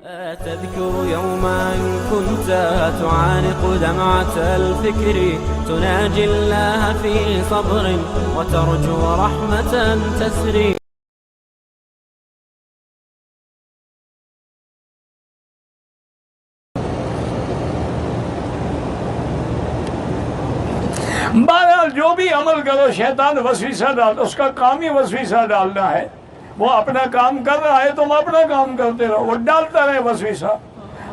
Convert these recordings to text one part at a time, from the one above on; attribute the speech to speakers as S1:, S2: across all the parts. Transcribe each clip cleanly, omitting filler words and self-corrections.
S1: تذكر يوما كنت تعانق دمعة الفكر تناجي الله في صبر وترجو رحمة تسري.
S2: بہرحال جو بھی عمل کرو شیطان وسوسہ ڈال، اس کا کام ہی وسوسہ ڈالنا ہے. وہ اپنا کام کر رہا ہے، تم اپنا کام کرتے رہو، وہ ڈالتا رہے وسوسہ.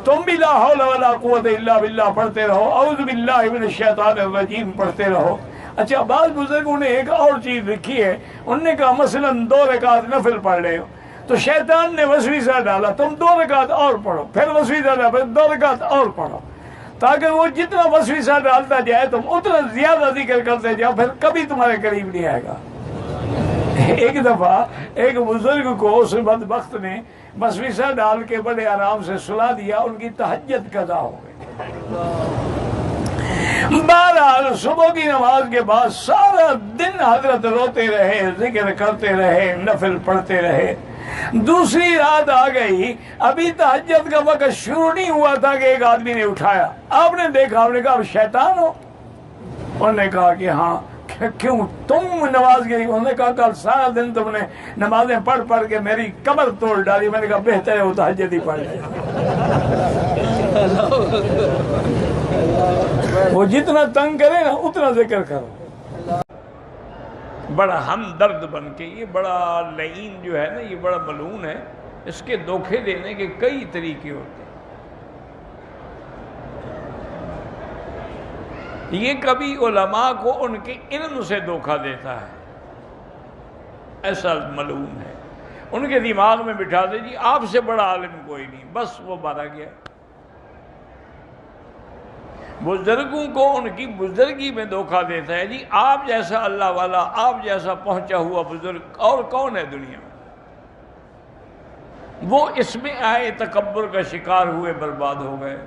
S2: تم بھی لا حول ولا قوت الا باللہ پڑھتے رہو، اعوذ باللہ من الشیطان الرجیم پڑھتے رہو. اچھا، بعض بزرگوں نے ایک اور چیز لکھی ہے، انہوں نے کہا مثلا 2 رکعت نفل پڑھ رہے ہو تو شیطان نے وسوسہ ڈالا، تم 2 رکعت اور پڑھو، پھر وسوسہ ڈالا، پھر 2 رکعت اور پڑھو، تاکہ وہ جتنا وسوسہ ڈالتا جائے تم اتنا زیادہ ذکر کرتے جاؤ، پھر کبھی تمہارے قریب نہیں آئے گا. ایک دفعہ ایک بزرگ کو اس بدبخت نے وسوسہ ڈال کے بڑے آرام سے سلا دیا، ان کی تہجد قضا ہو گئی. بہرحال صبح کی نماز کے بعد سارا دن حضرت روتے رہے، ذکر کرتے رہے، نفل پڑھتے رہے. دوسری رات آ گئی، ابھی تہجد کا وقت شروع نہیں ہوا تھا کہ ایک آدمی نے اٹھایا. آپ نے دیکھا، آپ نے کہا شیطان ہو؟ انہوں نے کہا کہ ہاں. کیوں تم نماز گئی؟ انہوں نے کہا کل سارا دن تم نے نمازیں پڑھ پڑھ کے میری کمر توڑ ڈالی. میں نے کہا بہتر ہے وہ تہجد ہی پڑھ لے. وہ جتنا تنگ کرے نا اتنا ذکر کرو. بڑا ہمدرد بن کے، یہ بڑا لعین جو ہے نا، یہ بڑا ملعون ہے، اس کے دھوکے دینے کے کئی طریقے ہوتے ہیں. یہ کبھی علماء کو ان کے علم سے دھوکہ دیتا ہے، ایسا ملعون ہے. ان کے دماغ میں بٹھا دے جی آپ سے بڑا عالم کوئی نہیں، بس وہ مارا گیا. بزرگوں کو ان کی بزرگی میں دھوکہ دیتا ہے جی آپ جیسا اللہ والا، آپ جیسا پہنچا ہوا بزرگ اور کون ہے دنیا میں. وہ اس میں آئے، تکبر کا شکار ہوئے، برباد ہو گئے.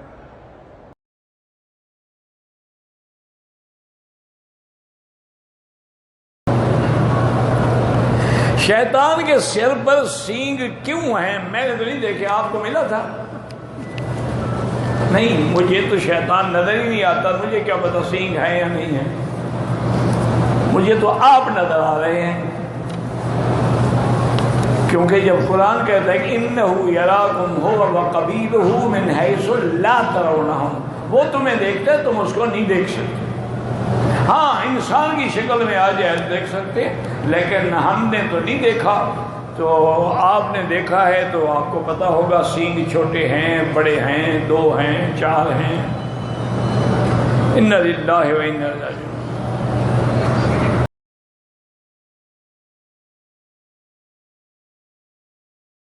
S2: شیطان کے سر پر سینگ کیوں ہیں؟ میں نے تو نہیں دیکھے، آپ کو ملا تھا؟ نہیں، مجھے تو شیطان نظر ہی نہیں آتا، مجھے کیا پتا سینگ ہے یا نہیں ہے. مجھے تو آپ نظر آ رہے ہیں، کیونکہ جب قرآن کہتا ہے کہ اِنَّهُ يَرَاكُمْ هُوَ وَقَبِيلُهُ مِنْ حَيْثُ لَا تَرَوْنَهُمْ، وہ تمہیں دیکھتا ہے، تم اس کو نہیں دیکھ سکتے. ہاں انسان کی شکل میں آ جائے دیکھ سکتے، لیکن ہم نے تو نہیں دیکھا. تو آپ نے دیکھا ہے تو آپ کو پتا ہوگا سینگ چھوٹے ہیں، بڑے ہیں، 2 ہیں، 4 ہیں. اِنَّ لِلَّهِ وَإِنَّا إِلَيْهِ رَاجِعُونَ.